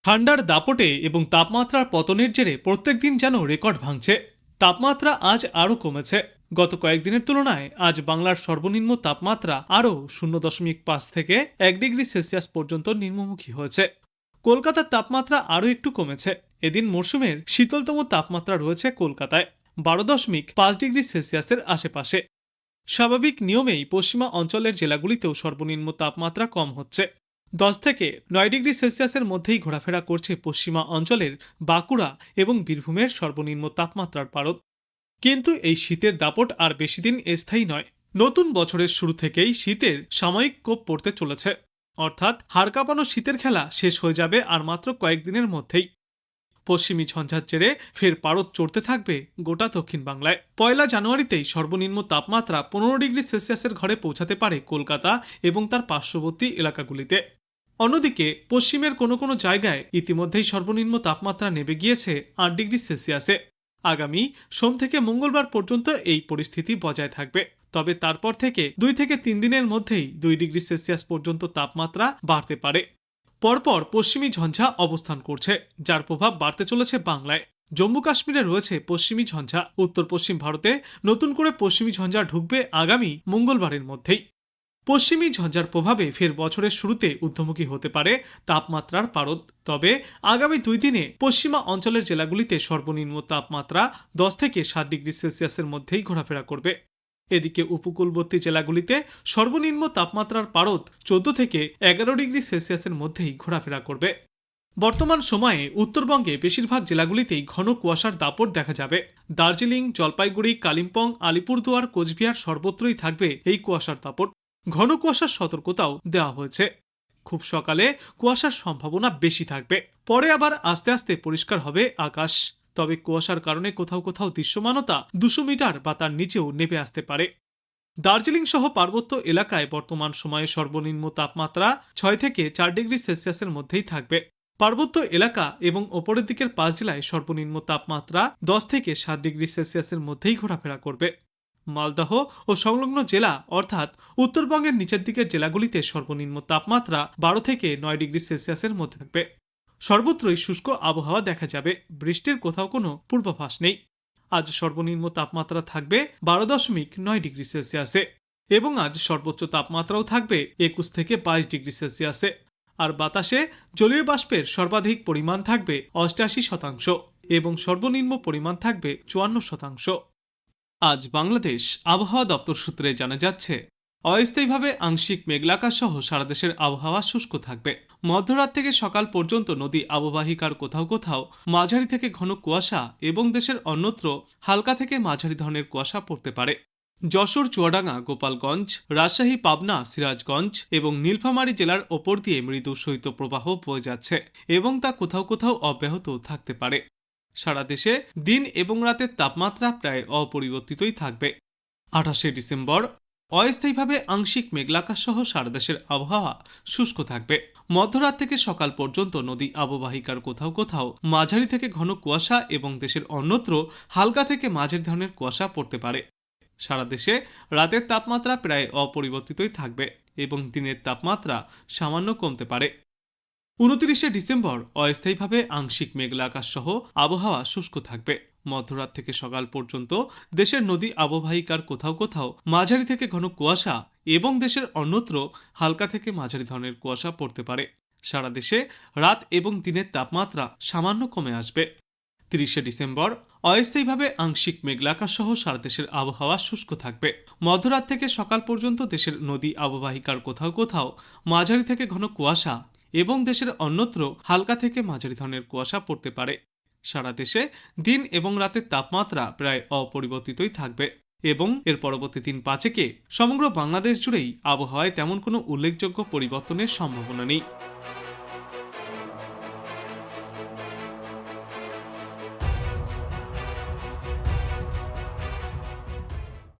ঠান্ডার দাপটে এবং তাপমাত্রার পতনের জেরে প্রত্যেক দিন যেন রেকর্ড ভাঙছে। তাপমাত্রা আজ আরও কমেছে। গত কয়েকদিনের তুলনায় আজ বাংলার সর্বনিম্ন তাপমাত্রা আরও 0.5 থেকে 1 ডিগ্রি সেলসিয়াস পর্যন্ত নিম্নমুখী হয়েছে। কলকাতার তাপমাত্রা আরও একটু কমেছে। এদিন মরশুমের শীতলতম তাপমাত্রা রয়েছে কলকাতায় 12.5 ডিগ্রি সেলসিয়াসের আশেপাশে। স্বাভাবিক নিয়মেই পশ্চিমা অঞ্চলের জেলাগুলিতেও সর্বনিম্ন তাপমাত্রা কম হচ্ছে। 10 থেকে 9 ডিগ্রি সেলসিয়াসের মধ্যেই ঘোরাফেরা করছে পশ্চিমা অঞ্চলের বাঁকুড়া এবং বীরভূমের সর্বনিম্ন তাপমাত্রার পারদ। কিন্তু এই শীতের দাপট আর বেশি দিন স্থায়ী নয়। নতুন বছরের শুরু থেকেই শীতের সাময়িক কোপ পড়তে চলেছে, অর্থাৎ হাড় কাঁপানো শীতের খেলা শেষ হয়ে যাবে আর মাত্র কয়েকদিনের মধ্যেই। পশ্চিমী ঝঞ্ঝার জেরে ফের পারদ চড়তে থাকবে গোটা দক্ষিণ বাংলায়। 1 জানুয়ারিতেই সর্বনিম্ন তাপমাত্রা 15 ডিগ্রি সেলসিয়াসের ঘরে পৌঁছাতে পারে কলকাতা এবং তার পার্শ্ববর্তী এলাকাগুলিতে। অন্যদিকে পশ্চিমের কোনো কোনো জায়গায় ইতিমধ্যেই সর্বনিম্ন তাপমাত্রা নেমে গিয়েছে 8 ডিগ্রি সেলসিয়াসে। আগামী সোম থেকে মঙ্গলবার পর্যন্ত এই পরিস্থিতি বজায় থাকবে। তবে তারপর থেকে 2 থেকে 3 দিনের মধ্যেই 2 ডিগ্রি সেলসিয়াস পর্যন্ত তাপমাত্রা বাড়তে পারে। পরপর পশ্চিমী ঝঞ্ঝা অবস্থান করছে, যার প্রভাব বাড়তে চলেছে বাংলায়। জম্মু কাশ্মীরে রয়েছে পশ্চিমী ঝঞ্ঝা। উত্তর পশ্চিম ভারতে নতুন করে পশ্চিমী ঝঞ্ঝা ঢুকবে আগামী মঙ্গলবারের মধ্যেই। পশ্চিমী ঝঞ্ঝার প্রভাবে ফের বছরের শুরুতে ঊর্ধ্বমুখী হতে পারে তাপমাত্রার পারদ। তবে আগামী 2 দিনে পশ্চিমা অঞ্চলের জেলাগুলিতে সর্বনিম্ন তাপমাত্রা 10 থেকে 7 ডিগ্রি সেলসিয়াসের মধ্যেই ঘোরাফেরা করবে। এদিকে উপকূলবর্তী জেলাগুলিতে সর্বনিম্ন তাপমাত্রার পারদ 14 থেকে 11 ডিগ্রি সেলসিয়াসের মধ্যেই ঘোরাফেরা করবে। বর্তমান সময়ে উত্তরবঙ্গে বেশিরভাগ জেলাগুলিতেই ঘন কুয়াশার দাপট দেখা যাবে। দার্জিলিং, জলপাইগুড়ি, কালিম্পং, আলিপুরদুয়ার, কোচবিহার সর্বত্রই থাকবে এই কুয়াশার দাপট। ঘন কুয়াশার সতর্কতাও দেওয়া হয়েছে। খুব সকালে কুয়াশার সম্ভাবনা বেশি থাকবে, পরে আবার আস্তে আস্তে পরিষ্কার হবে আকাশ। তবে কুয়াশার কারণে কোথাও কোথাও দৃশ্যমানতা 200 মিটার বা তার নিচেও নেমে আসতে পারে। দার্জিলিং সহ পার্বত্য এলাকায় বর্তমান সময়ে সর্বনিম্ন তাপমাত্রা 6 থেকে 4 ডিগ্রি সেলসিয়াসের মধ্যেই থাকবে। পার্বত্য এলাকা এবং ওপরের দিকের 5 জেলায় সর্বনিম্ন তাপমাত্রা 10 থেকে 7 ডিগ্রি সেলসিয়াসের মধ্যেই ঘোরাফেরা করবে। মালদহ ও সংলগ্ন জেলা অর্থাৎ উত্তরবঙ্গের নিচের দিকের জেলাগুলিতে সর্বনিম্ন তাপমাত্রা 12 থেকে 9 ডিগ্রি সেলসিয়াসের মধ্যে থাকবে। সর্বত্রই শুষ্ক আবহাওয়া দেখা যাবে, বৃষ্টির কোথাও কোনো পূর্বাভাস নেই। আজ সর্বনিম্ন তাপমাত্রা থাকবে 12.9 ডিগ্রি সেলসিয়াসে এবং আজ সর্বোচ্চ তাপমাত্রাও থাকবে 21 থেকে 22 ডিগ্রি সেলসিয়াসে। আর বাতাসে জলীয় বাষ্পের সর্বাধিক পরিমাণ থাকবে 88% এবং সর্বনিম্ন পরিমাণ থাকবে 54%। আজ বাংলাদেশ আবহাওয়া দপ্তর সূত্রে জানা যাচ্ছে, অস্থায়ীভাবে আংশিক মেঘলাকাশ সহ সারা দেশের আবহাওয়া শুষ্ক থাকবে। মধ্যরাত থেকে সকাল পর্যন্ত নদী অববাহিকার কোথাও কোথাও মাঝারি থেকে ঘন কুয়াশা এবং দেশের অন্যত্র হালকা থেকে মাঝারি ধরনের কুয়াশা পড়তে পারে। যশোর, চুয়াডাঙ্গা, গোপালগঞ্জ, রাজশাহী, পাবনা, সিরাজগঞ্জ এবং নীলফামারী জেলার ওপর দিয়ে মৃদু শৈত্যপ্রবাহ বয়ে যাচ্ছে এবং তা কোথাও কোথাও অব্যাহত থাকতে পারে। সারা দেশে দিন এবং রাতের তাপমাত্রা প্রায় অপরিবর্তিতই থাকবে। 28 ডিসেম্বর অস্থায়ীভাবে আংশিক মেঘলাকাশ সহ সারা দেশের আবহাওয়া শুষ্ক থাকবে। মধ্যরাত থেকে সকাল পর্যন্ত নদী অববাহিকার কোথাও কোথাও মাঝারি থেকে ঘন কুয়াশা এবং দেশের অন্যত্র হালকা থেকে মাঝারি ধরনের কুয়াশা পড়তে পারে। সারা দেশে রাতের তাপমাত্রা প্রায় অপরিবর্তিতই থাকবে এবং দিনের তাপমাত্রা সামান্য কমতে পারে। 29 ডিসেম্বর অস্থায়ীভাবে আংশিক মেঘলা আকাশ সহ আবহাওয়া শুষ্ক থাকবে। মধ্যরাত থেকে সকাল পর্যন্ত দেশের নদী অববাহিকার কোথাও কোথাও মাঝারি থেকে ঘন কুয়াশা এবং দেশের অন্যত্র হালকা থেকে মাঝারি ধরনের কুয়াশা পড়তে পারে। সারা দেশে রাত এবং দিনের তাপমাত্রা সামান্য কমে আসবে। 30 ডিসেম্বর অস্থায়ীভাবে আংশিক মেঘলা আকাশ সহ সারা দেশের আবহাওয়া শুষ্ক থাকবে। মধ্যরাত থেকে সকাল পর্যন্ত দেশের নদী অববাহিকার কোথাও কোথাও মাঝারি থেকে ঘন কুয়াশা এবং দেশের অন্যত্র হালকা থেকে মাঝারি ধরনের কুয়াশা পড়তে পারে। সারা দেশে দিন এবং রাতের তাপমাত্রা প্রায় অপরিবর্তিতই থাকবে এবং এর পরবর্তী দিন 5 সমগ্র বাংলাদেশ জুড়েই আবহাওয়ায় তেমন কোনো উল্লেখযোগ্য পরিবর্তনের সম্ভাবনা নেই।